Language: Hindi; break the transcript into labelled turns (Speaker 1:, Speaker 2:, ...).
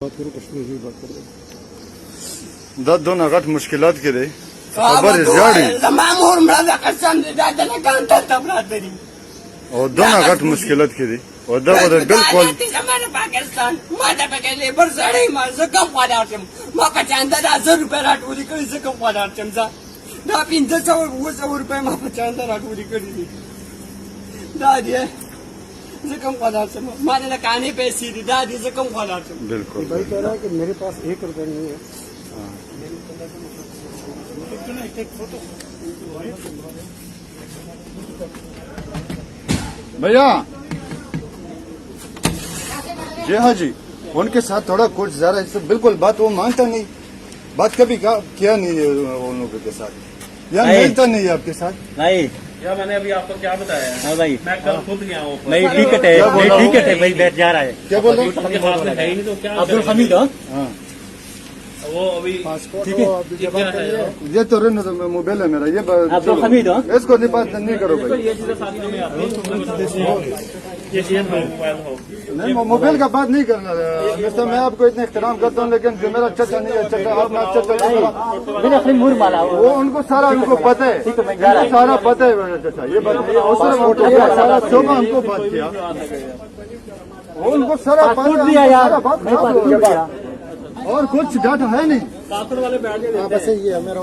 Speaker 1: दो नगट मुश्किलात के दे खबर जाड़ी और दो नगट मुश्किलात के दे और दो बिल्कुल
Speaker 2: पाकिस्तान माझ्या पैकी लेबर साडे माझं कम पदार्थम मका चांदा 1000 रुपये राठवली कळीचं कम पदार्थमचा 10 रुपये मका चांदा राठवली कळी दादी कम पदार्थ मारे काने पैसे दी दादी से कम पदार्थ
Speaker 1: बिल्कुल
Speaker 3: भाई कह रहा है कि मेरे पास 1 रुपया नहीं है।
Speaker 1: भैया जी हाँ जी उनके साथ थोड़ा कुछ ज्यादा बिल्कुल बात वो मानता नहीं बात कभी किया नहीं है उन लोगों के साथ यार मिलता नहीं है आपके साथ
Speaker 4: नहीं
Speaker 5: या मैंने अभी आपको क्या बताया?
Speaker 4: हाँ भाई
Speaker 5: मैं कल खुद गया हूँ
Speaker 4: नहीं टिकट है नहीं टिकट है भाई बैठ जा रहा है
Speaker 1: क्या बोल रहे
Speaker 5: उनके हाथ में है ही नहीं तो क्या
Speaker 4: अब्दुल हमीद हाँ
Speaker 1: हाँ
Speaker 5: वो अभी
Speaker 3: पासपोर्ट
Speaker 4: ठीक है।
Speaker 3: वो अभी जमा करिए।
Speaker 1: ये तो रहने दो मोबाइल है मेरा ये
Speaker 4: अब्दुल हमीद हाँ
Speaker 1: इसको नहीं बात नहीं करो भाई
Speaker 5: ये चीजें साथ में आती हैं ये चीजें मोबाइल हो
Speaker 1: नहीं मोबाइल का बात नहीं करना वैसे मैं आपको इतना एहतराम करता हूँ लेकिन जो मेरा चचा नहीं है चचा आपने चचा
Speaker 4: बिना अपनी मुंह माला
Speaker 1: वो उनको सारा उनको पता है
Speaker 4: ठीक है, मैं जा रहा हूँ।
Speaker 1: सारा पता है मेरा चचा ये बात सारा शोभा हमको बात किया वो उनको सारा
Speaker 4: पासपोर्ट दिया यार
Speaker 1: सारा बात
Speaker 4: मैं पासपोर्ट दिया
Speaker 1: और कुछ डाटा है नहीं
Speaker 3: बस ये है मेरा